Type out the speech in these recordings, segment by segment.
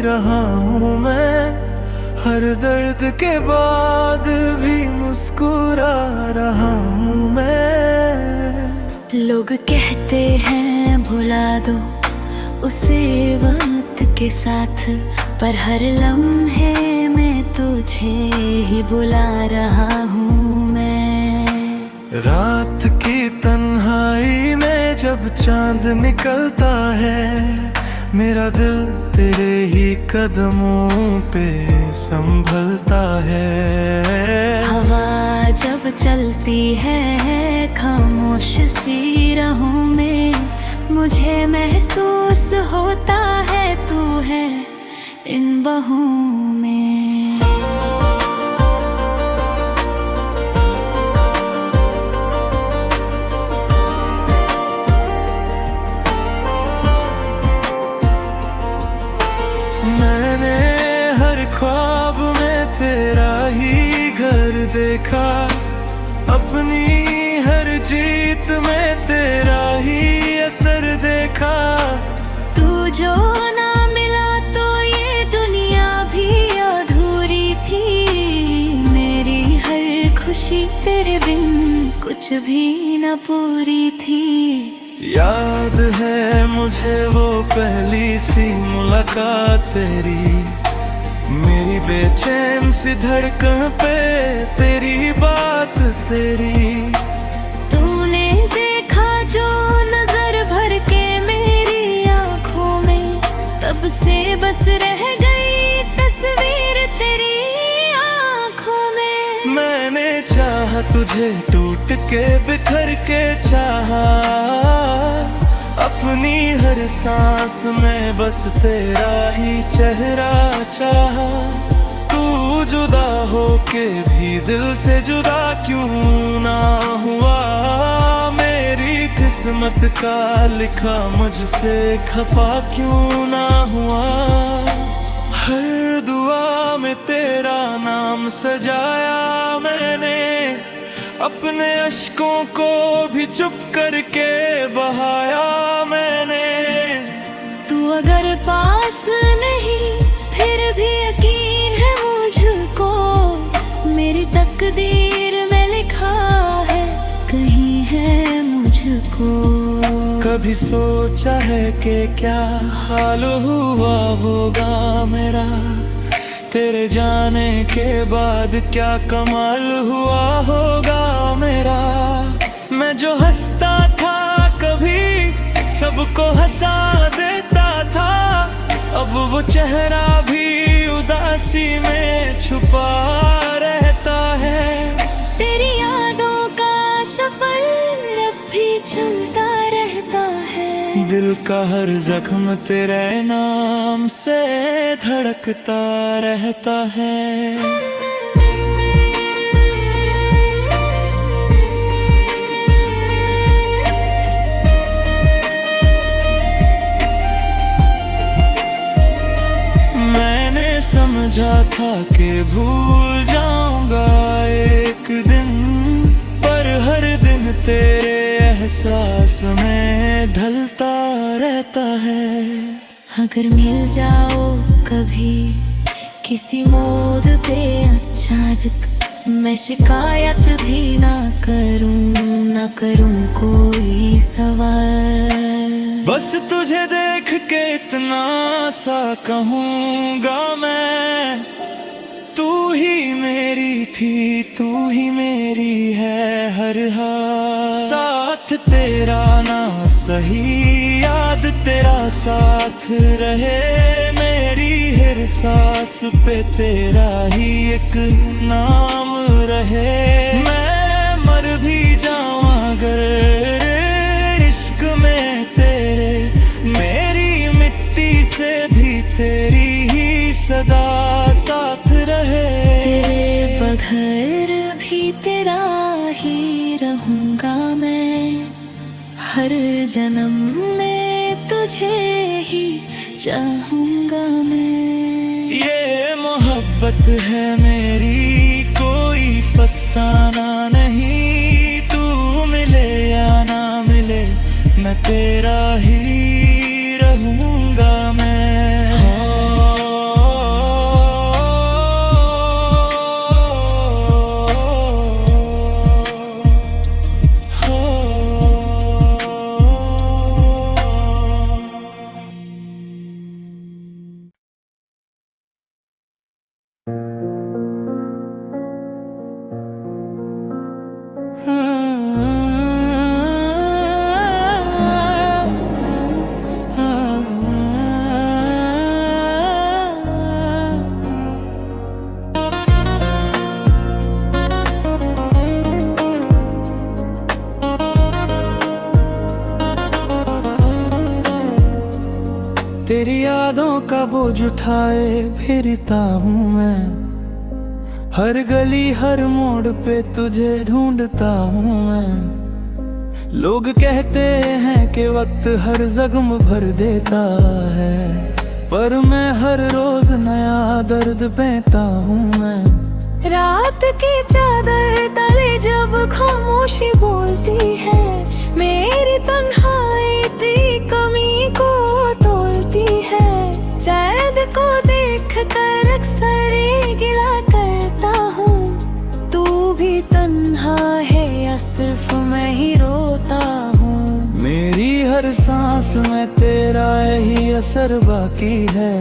रहा हूँ मैं, हर दर्द के बाद भी मुस्कुरा रहा हूँ मैं। लोग कहते हैं भुला दो उसे वक्त के साथ, पर हर लम्हे में तुझे ही बुला रहा हूँ मैं। रात की तन्हाई में जब चांद निकलता है, मेरा दिल तेरे ही कदमों पे संभलता है। हवा जब चलती है खामोश सी रहूं मैं, मुझे महसूस होता है तू है इन बाहों में। मैंने हर ख्वाब में तेरा ही घर देखा, अपनी हर जीत में तेरा ही असर देखा। तू जो ना मिला तो ये दुनिया भी अधूरी थी, मेरी हर खुशी तेरे बिन कुछ भी न पूरी थी। याद है मुझे वो पहली सी मुलाकात तेरी, मेरी बेचैन सी धड़कन पे तेरी बात तेरी। तूने देखा जो नजर भर के मेरी आंखों में, तब से बस रह गई तस्वीर तेरी आंखों में। मैंने चाहा तुझे टूट के बिखर के चाहा, अपनी हर सांस में बस तेरा ही चेहरा चाहा। तू जुदा हो के भी दिल से जुदा क्यों ना हुआ, मेरी किस्मत का लिखा मुझसे खफा क्यों ना हुआ। हर दुआ में तेरा नाम सजाया मैंने, अपने अश्कों को भी चुप करके बहाया मैंने। तू अगर पास नहीं फिर भी यकीन है मुझको, मेरी तकदीर में लिखा है कहीं है मुझको। कभी सोचा है कि क्या हाल हुआ होगा मेरा, तेरे जाने के बाद क्या कमाल हुआ होगा मेरा। मैं जो हंसता था कभी सबको हंसा देता था, अब वो चेहरा भी उदासी में छुपा रहता है। तेरी यादों का सफर अब भी चलता रहता है, दिल का हर जख्म तेरे नाम से धड़कता रहता है। मैंने समझा था कि भूल जाऊंगा एक दिन, पर हर दिन तेरे एहसास में ढलता रहता है। अगर मिल जाओ कभी किसी मोड़ पे अचानक, मैं शिकायत भी ना करूं कोई सवाल। बस तुझे देख के इतना सा कहूँगा मैं, तू ही मेरी थी तू ही मेरी है हर हाल। साथ तेरा ना सही याद तेरा साथ रहे, मेरी हर सांस पे तेरा ही एक नाम रहे। मैं मर भी जाऊं अगर इश्क में तेरे, मेरी मिट्टी से भी तेरी ही सदा साथ रहे। तेरे बगैर भी तेरा ही रहूंगा मैं, हर जन्म में तुझे ही चाहूंगा मैं। ये मोहब्बत है मेरी कोई फसाना नहीं, तू मिले या ना मिले मैं तेरा ही रहूंगा मैं। हाँ। का बोझ उठाए फिरता हूँ मैं, हर गली हर मोड़ पे तुझे ढूंढता हूँ मैं। लोग कहते हैं कि वक्त हर जख्म भर देता है, पर मैं हर रोज नया दर्द सहता हूँ मैं। रात की चादर तले जब खामोशी बोलती है, मेरी तन्हाई तेरी कमी को तोलती है। चैन को देख कर अक्सर ये गिला करता हूँ, तू भी तन्हा है या सिर्फ मैं ही रोता हूँ। मेरी हर सांस में तेरा यही असर बाकी है,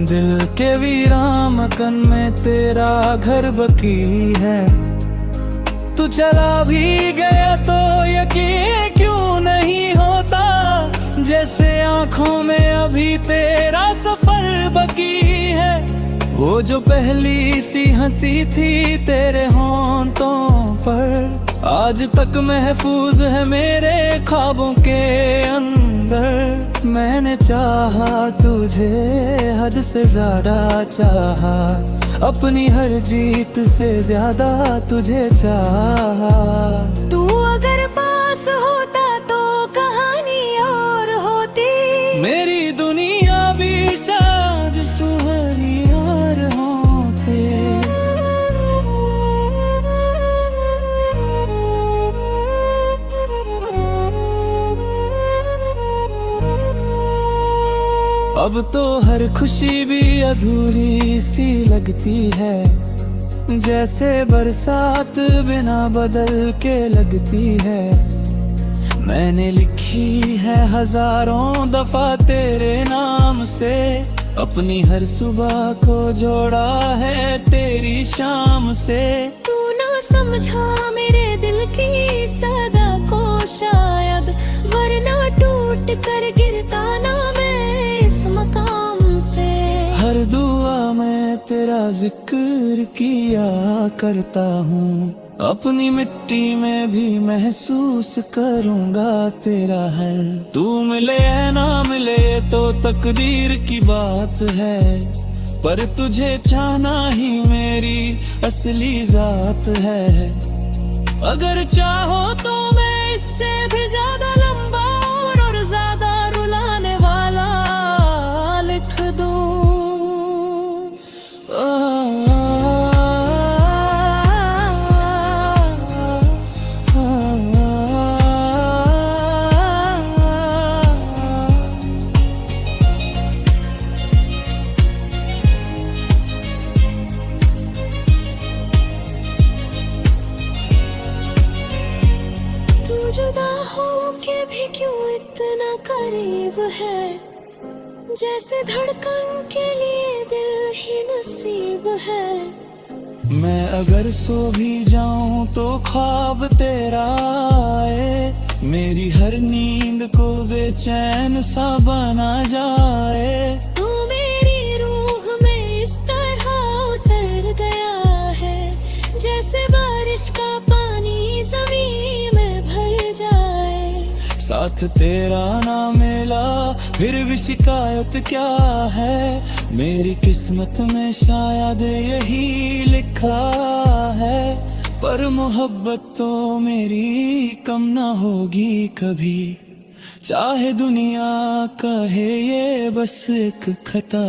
दिल के वीरान मकान में तेरा घर बाकी है। तू चला भी गया तो यकीन क्यों नहीं होता, जैसे आंखों में अभी तेरा सफर बाकी है। वो जो पहली सी हंसी थी तेरे होंठों पर, आज तक महफूज है मेरे ख्वाबों के अंदर। मैंने चाहा तुझे हद से ज्यादा चाहा, अपनी हर जीत से ज्यादा तुझे चाहा। तू अगर पास होता तो कहानी और होती, मेरी दुनिया भी शायद सुहरी और होते। अब तो हर खुशी भी अधूरी सी लगती है, जैसे बरसात बिना बदल के लगती है। मैंने लिखी है हजारों दफा तेरे नाम से, अपनी हर सुबह को जोड़ा है तेरी शाम से। तू ना समझा मेरे दिल की सदा को शायद, वरना टूट कर गिरता ना मैं इस मकाम से। हर दुआ में तेरा जिक्र किया करता हूँ, अपनी मिट्टी में भी महसूस करूँगा तेरा हल। तू मिले या ना मिले तो तकदीर की बात है, पर तुझे चाहना ही मेरी असली जात है। अगर चाहो तो मैं इससे भी ज्यादा लंबा और ज्यादा रुलाने वाला लिख दूं। जुदा हो के भी क्यों इतना करीब है, जैसे धड़कन के लिए दिल ही नसीब है। मैं अगर सो भी जाऊं तो ख्वाब तेरा आए, मेरी हर नींद को बेचैन सा बना जाए। तू मेरी रूह में इस तरह उतर गया है, जैसे बारिश का पानी ज़मीन में भर जाए। साथ तेरा ना मिला फिर भी शिकायत क्या है, मेरी किस्मत में शायद यही लिखा है। पर मोहब्बत तो मेरी कम ना होगी कभी, चाहे दुनिया कहे ये बस एक खता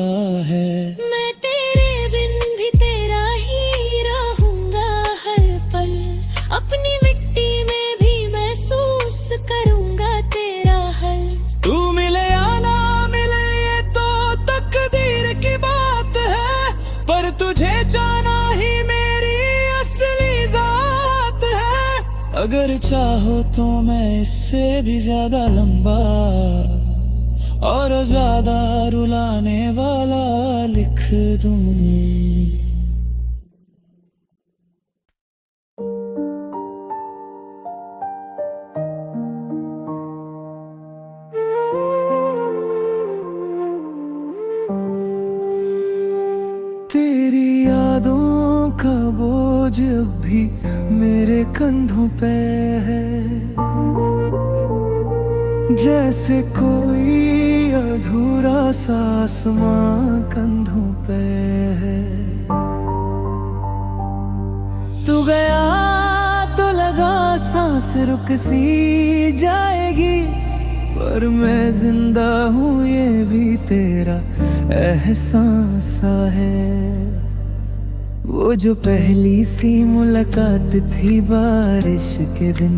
है। मैं तेरे बिन भी तेरा ही रहूंगा हर पल, अपनी मिट्टी में भी महसूस करूंगा तेरा हल। तू मिले या ना मिले ये तो तकदीर की बात है, पर तुझे जाना ही मेरी असली जात है। अगर चाहो तो मैं इससे भी ज्यादा लंबा और ज्यादा रुलाने वाला लिख दूं। तेरी यादों का बोझ अब भी मेरे कंधों पे है, जैसे कोई अधूरा सा आसमां कंधों पे है। तू गया तो लगा सांस रुक सी जाएगी, पर मैं जिंदा हूँ ये भी तेरा एहसास है। वो जो पहली सी मुलाकात थी बारिश के दिन,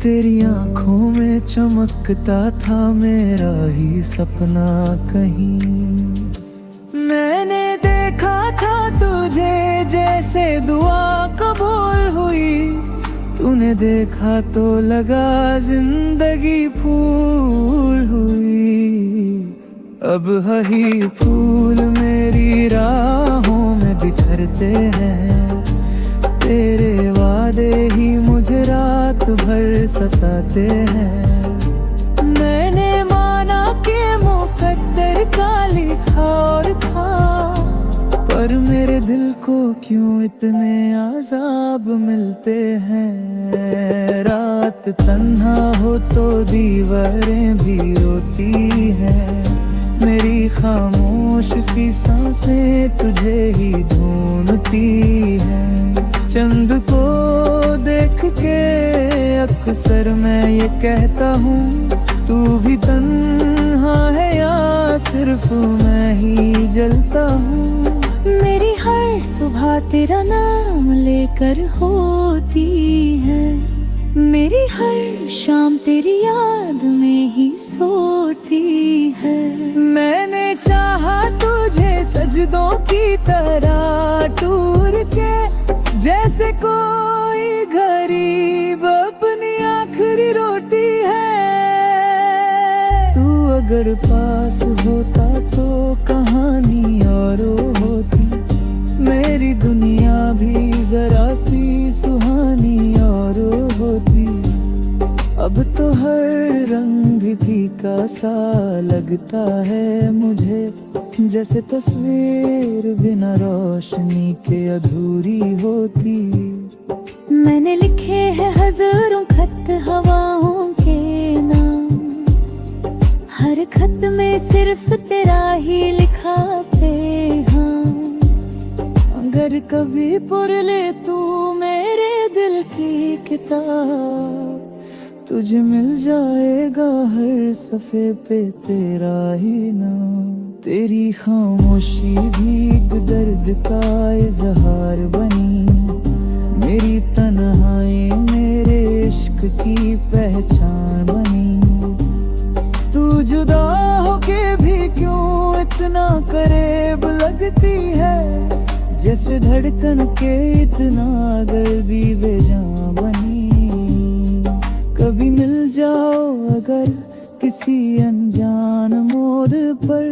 तेरी आंखों में चमकता था मेरा ही सपना कहीं। मैंने देखा था तुझे जैसे दुआ कबूल हुई, तूने देखा तो लगा जिंदगी फूल हुई। अब वही फूल मेरी राहों में बिखरते हैं, तेरे वादे ही मुझे रात भर सताते हैं। मैंने माना कि मुकद्दर का लिखा और था, पर मेरे दिल को क्यों इतने आज़ाब मिलते हैं। रात तन्हा हो तो दीवारें भी रोती हैं, मेरी खामोश सी सांसें तुझे ही ढूंढती हैं। चंद को देख के अक्सर मैं ये कहता हूँ, तू भी तन्हा है या सिर्फ मैं ही जलता हूँ। मेरी हर सुबह तेरा नाम लेकर होती है, मेरी हर शाम तेरी याद में ही सोती है। मैंने चाहा तुझे सजदों की तरह टूर के, जैसे कोई गरीब अपनी आखिरी रोटी है। तू अगर पास होता तो कहानी और होती, मेरी दुनिया भी जरा सी सुहानी और होती। अब तो हर रंग फीका सा लगता है मुझे, जैसे तस्वीर बिना रोशनी के अधूरी होती। मैंने लिखे हैं हजारों खत हवाओं के नाम, हर खत में सिर्फ तेरा ही लिखा पैगाम। अगर कभी पढ़ ले तू मेरे दिल की किताब, तुझे मिल जाएगा हर सफ़े पे तेरा ही नाम। तेरी खामोशी भी एक दर्द का इजहार बनी, मेरी तन्हाई मेरे इश्क की पहचान बनी। तू जुदा होके भी क्यों इतना करीब लगती है, जैसे धड़कन के इतना गर्वी बेजान बनी। कभी मिल जाओ अगर किसी अनजान मोड़ पर,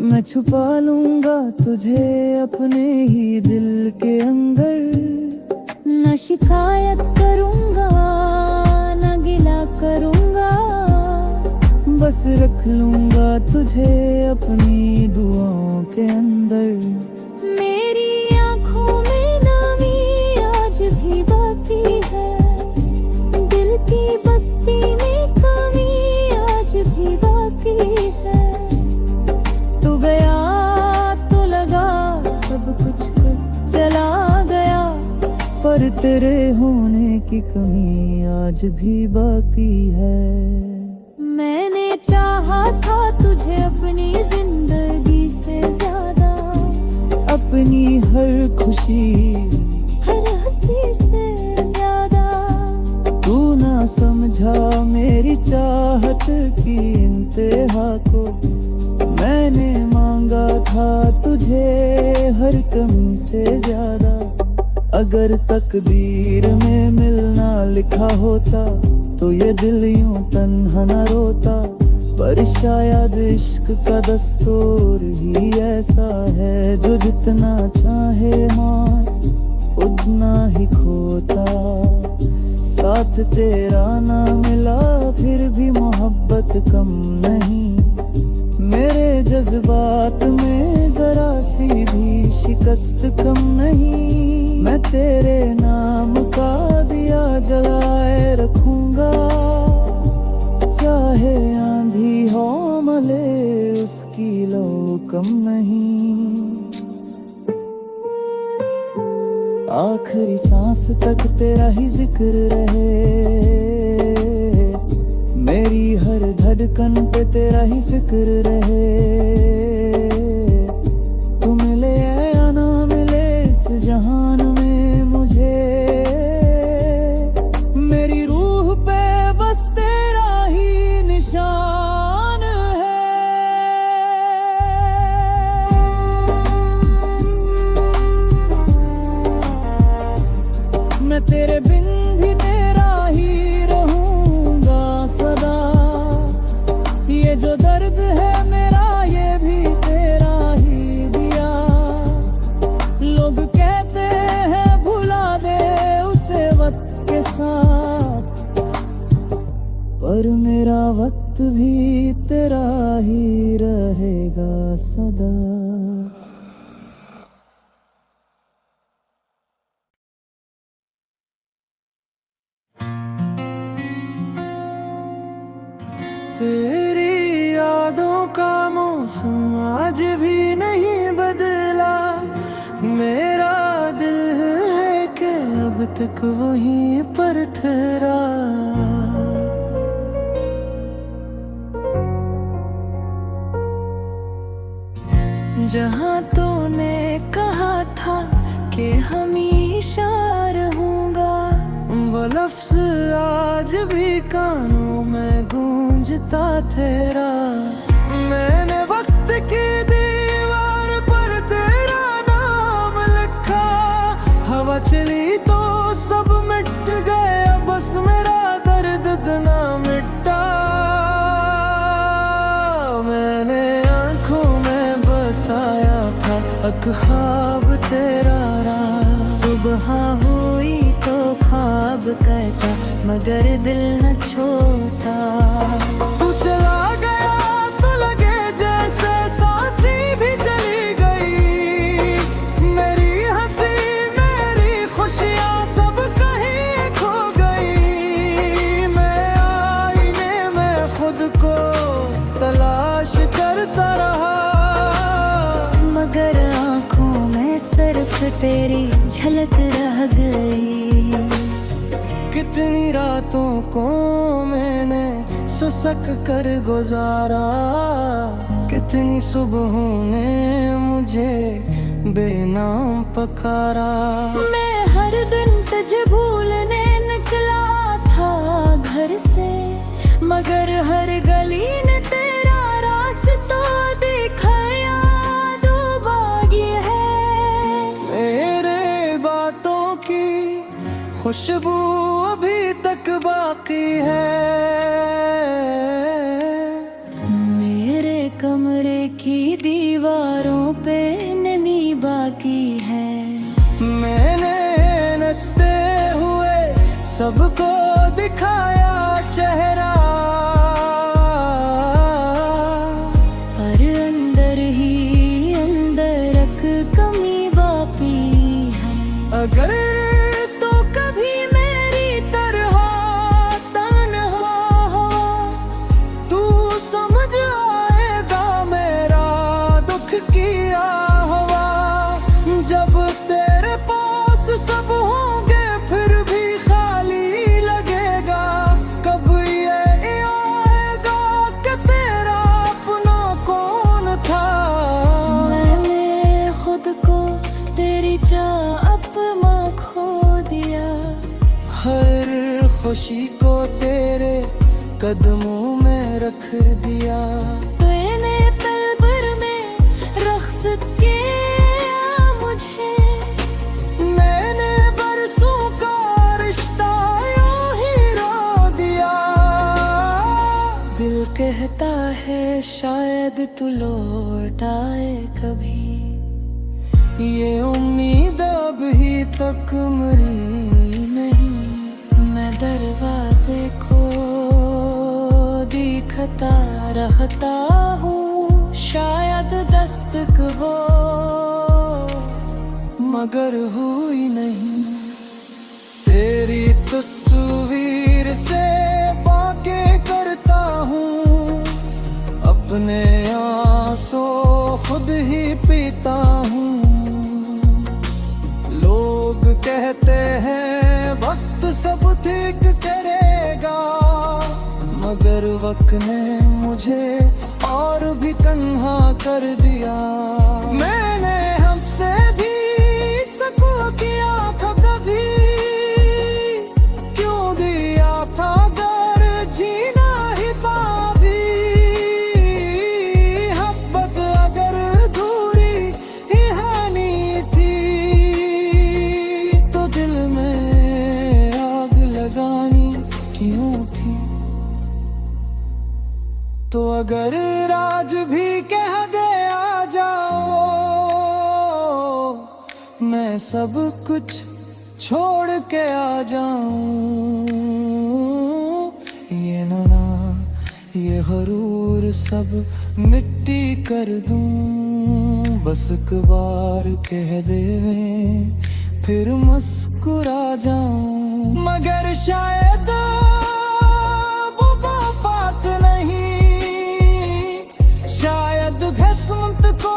मैं छुपा लूंगा तुझे अपने ही दिल के अंदर। न शिकायत करूंगा न गिला करूंगा, बस रख लूंगा तुझे अपनी दुआओं के अंदर। मेरी आंखों में नामी आज भी बाकी है, दिल की बस्ती में कमी आज भी बाकी है। तू गया तो लगा सब कुछ कर चला गया, पर तेरे होने की कमी आज भी बाकी है। मैंने चाहा था तुझे अपनी जिंदगी से ज्यादा, अपनी हर खुशी हर हंसी से ज्यादा। तू ना समझा मेरी चाहत की इंतहा को, मैंने मांगा था तुझे हर कमी से ज्यादा। अगर तकदीर में मिलना लिखा होता तो ये दिल यूं तन्हा न रोता, पर शायद इश्क का दस्तूर ही ऐसा है, जो जितना चाहे हाँ उतना ही खोता। साथ तेरा ना मिला फिर भी मोहब्बत कम नहीं, मेरे जज्बात में जरा सी भी शिकस्त कम नहीं। मैं तेरे नाम का दिया जलाए रखूंगा, चाहे आंधी हो मले उसकी लो कम नहीं। आखिरी सांस तक तेरा ही जिक्र रहे, मेरी हर धड़कन पे तेरा ही फिक्र रहे। तू मिले या ना मिले इस जहान में मुझे, मेरी रूह पे बस तेरा ही निशान है। मैं तेरे बिन भी तेरा ही रहूंगा सदा। ये जो दर्द है मेरा ये भी तेरा ही दिया। लोग कहते हैं भुला दे उसे वक्त के साथ, पर मेरा वक्त भी तेरा ही रहेगा सदा। तेरी यादों का मौसम आज भी नहीं बदला। मेरा दिल है कि अब तक वहीं पर ठहरा। जहाँ तूने कहा था कि हमेशा रहूंगा, वो लफ्ज आज भी कानों में गूंजता तेरा। मैंने वक्त की दीवार पर तेरा नाम लिखा। हवा चली तो सब मिट गया, बस मेरा दर्द ना मिटा। मैंने आंखों में बसाया था एक ख्वाब तेरा राह। सुबह हुई तो ख्वाब कहता मगर दिल न छोटा। तू चला गया तो लगे जैसे सांसी भी चली गई। मेरी हंसी मेरी खुशियाँ सब कहीं खो गई। मैं आईने में खुद को तलाश करता रहा, मगर आँखों में सिर्फ तेरी झलक रह गई। कितनी रातों को मैंने सुसक कर गुजारा, कितनी सुबहों ने मुझे बेनाम पकारा। मैं हर दिन तुझे भूलने निकला था घर से, मगर हर गली ने तेरा रास्ता दिखाया। दुबागी है मेरे बातों की खुशबू अभी तक बाकी है। मेरे कमरे की दीवारों पे नमी बाकी है। मैंने नचते हुए सबको दिखाया चेहरा, पर अंदर ही अंदर एक कमी बाकी है। अगर खुशी को तेरे कदमों में रख दिया। तूने पल भर में रख्स किया मुझे। मैंने बरसों का रिश्ता यूं ही रो दिया। दिल कहता है शायद तू लौट आए कभी, ये उम्मीद अभी तक मरी नहीं। मैं दरवाजे को दिखता रहता हूँ, शायद दस्तक हो मगर हुई नहीं। तेरी तस्वीर से बातें करता अपने आंसू खुद ही पीता हूँ। लोग कहते हैं वक्त सब ठीक करेगा, मगर वक्त ने मुझे और भी तन्हा कर दिया। मैंने हमसे भी सको किया था कभी, क्यों दिया था गर जीना ही पाभी। मोहब्बत अगर अधूरी ही हानि थी, तो दिल में आग लगानी क्यों थी। तो अगर आज भी कह दे आ जाओ, मैं सब कुछ छोड़ के आ जाऊं। ये ना ये गरूर सब मिट्टी कर दूं। बस एक बार कह दे मैं फिर मुस्कुरा जाऊं। मगर शायद वो बात नहीं, शायद किस्मत को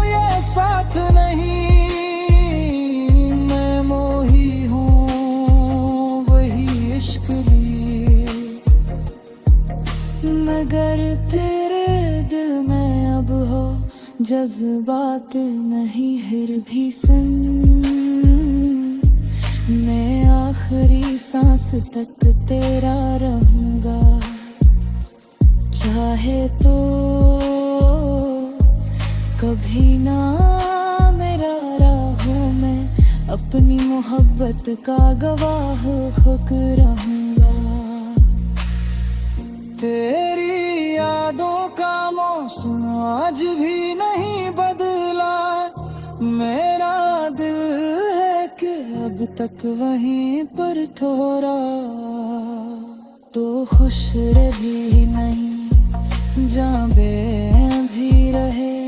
ये साथ नहीं। मैं मोही हूँ वही इश्क भी, मगर तेरे दिल में अब हो जज्बात नहीं। फिर भी सुन, मैं आखिरी सांस तक तेरा रहूंगा। चाहे तो कभी ना मेरा रहूं, मैं अपनी मोहब्बत का गवाह खुद रहूंगा। तेरी यादों का मौसम आज भी नहीं बदला। मेरा दिल है कि अब तक वहीं पर थोड़ा तो खुश भी नहीं, जहाँ भी रहे।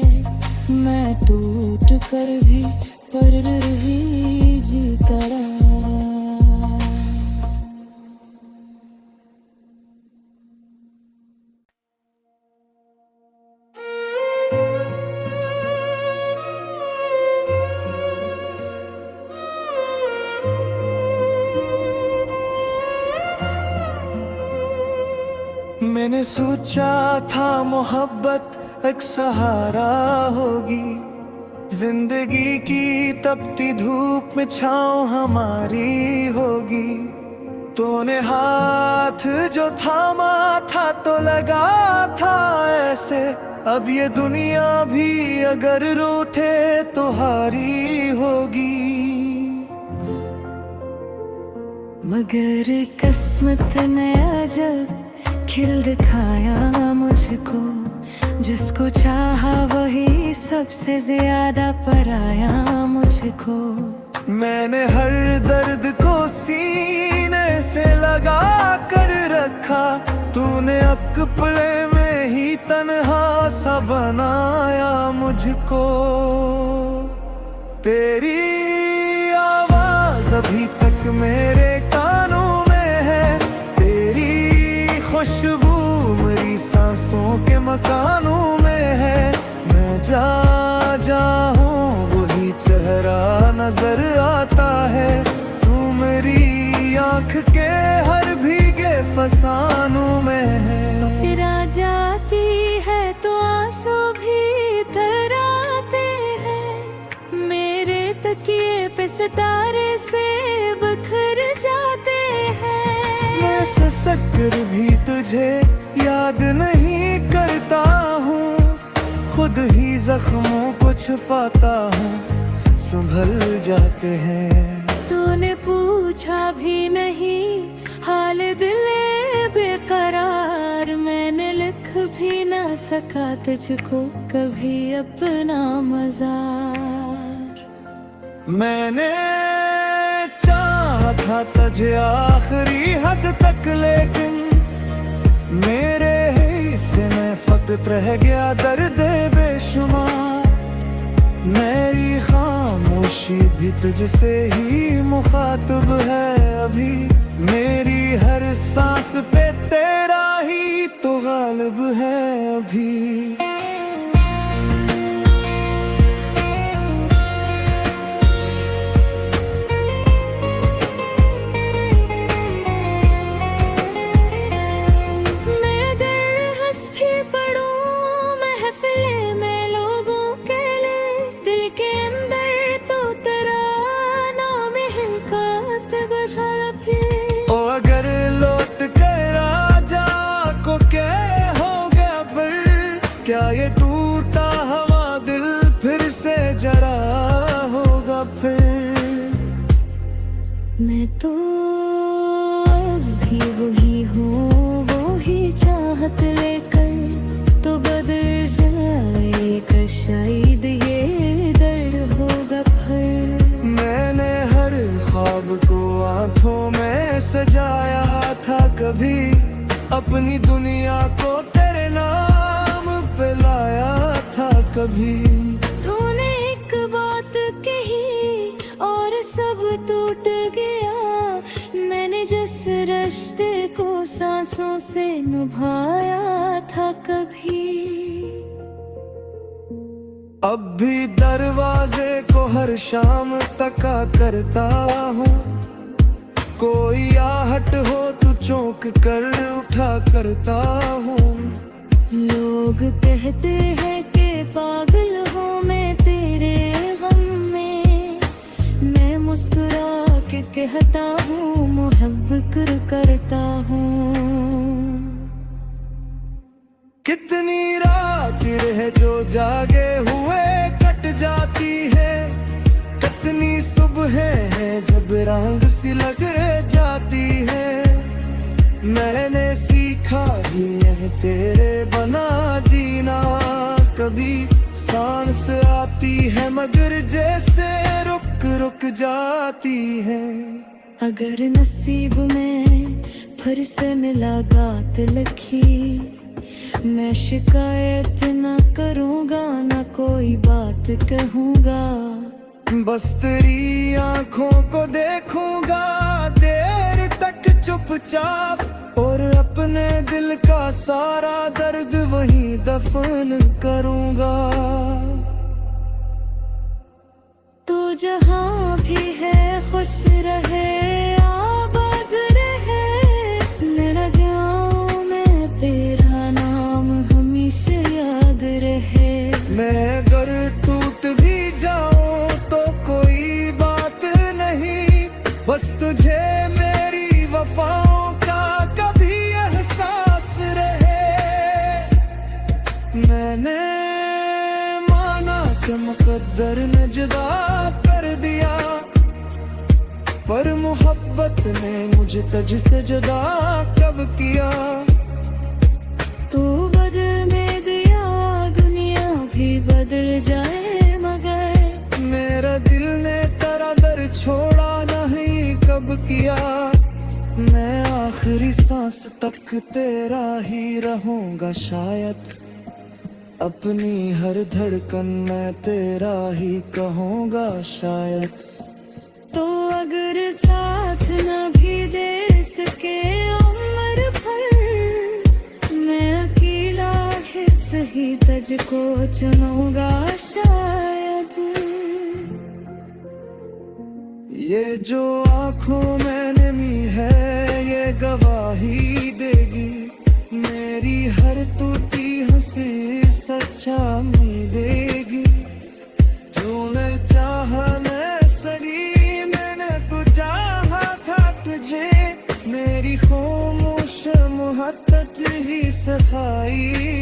मैं टूट कर भी पर ही जीता रहा। मैंने सोचा था मोहब्बत एक सहारा होगी, जिंदगी की तपती धूप में छाँव हमारी होगी। तूने हाथ जो थामा था तो लगा था ऐसे, अब ये दुनिया भी अगर रूठे तो हारी होगी। मगर किस्मत ने अजब खिल दिखाया मुझको, जिसको चाहा वही सबसे ज्यादा पराया मुझको। मैंने हर दर्द को सीने से लगा कर रखा, तूने अकपले में ही तन्हा सा बनाया मुझको। तेरी आवाज अभी तक मेरे कानों में है, तेरी खुशबू मेरी सांसों के मकानों में है। मैं जा हूँ वही चेहरा नजर आता है, तू मेरी आँख के हर भीगे फसानों में है। फिर आ जाती है तो आंसू भी तर आते हैं, मेरे तकिए पे सितारे से बिखर जाते हैं। मैं ससक कर भी तुझे याद नहीं करता हूँ, खुद ही जख्मों को छुपाता हूँ, संभल जाते हैं। तूने पूछा भी नहीं हाल दिले बेकरार, मैंने लिख भी ना सका तुझको कभी अपना मज़ार। मैंने चाहा था तुझे आखिरी हद तक, लेकिन मेरे हिस्से में फकत रह गया दर्द बेशुमार। मेरी खामोशी भी तुझसे ही मुखातिब है अभी, मेरी हर सांस पे तेरा ही तो गालिब है अभी। क्या ये टूटा हवा दिल फिर से जरा होगा फिर। मैं तो अभी वही हूँ, वो ही चाहत लेकर तो बदल जाएगा शायद ये दर्द होगा फिर। मैंने हर ख्वाब को आंखों में सजाया था कभी, अपनी दुनिया को तेरे नाम पे लाया था कभी। तूने एक बात कही और सब टूट गया। मैंने जिस रिश्ते को सांसों से निभाया था कभी। अब भी दरवाजे को हर शाम तका करता हूँ, कोई आहट हो तो चौंक कर उठा करता हूँ। लोग कहते हैं कि पागल हूँ मैं तेरे गम में, मैं मुस्कुरा के कहता हूँ मोहब्बत करता हूँ। कितनी रात रह जो जागे हुए कट जाती है, कितनी सुबह है जब रंग सी लग जाती है। मैंने सीखा ही है तेरे बना जीना, कभी सांस आती है मगर जैसे रुक रुक जाती है। अगर नसीब में फिर से मुलाकात लिखी, मैं शिकायत न करूँगा न कोई बात कहूँगा। बस तेरी आंखों को देखूंगा देर तक चुपचाप, और अपने दिल का सारा दर्द वहीं दफन करूंगा। तू जहाँ भी है खुश रहे आबाद रहे, मेरा गाँव में तेरा नाम हमेशा याद रहे। मैं अगर टूट भी जाऊं तो कोई बात नहीं, बस तुझे मेरी वफाओं का कभी एहसास रहे। मैंने माना कि मुकद्दर ने जुदा कर दिया, पर मोहब्बत ने मुझे तुझ से जुदा कब किया। तू बदल में दिया दुनिया भी बदल जाए, मगर मेरा दिल ने तेरा दर छोड़ा नहीं कब किया। मैं आखिरी सांस तक तेरा ही रहूंगा शायद, अपनी हर धड़कन में तेरा ही कहूँगा शायद। तो अगर साथ न भी दे सके उम्र भर, मैं अकेला है सही तुझको चुनूंगा शायद। ये जो आँखों में नमी है ये गवाही देगी, मेरी हर टूटी हंसी सच्चा मिलेगी। जो मैं चाहा मैं सही, मैंने तो चाहा था तुझे, मेरी खामोश मोहब्बत ही सफाई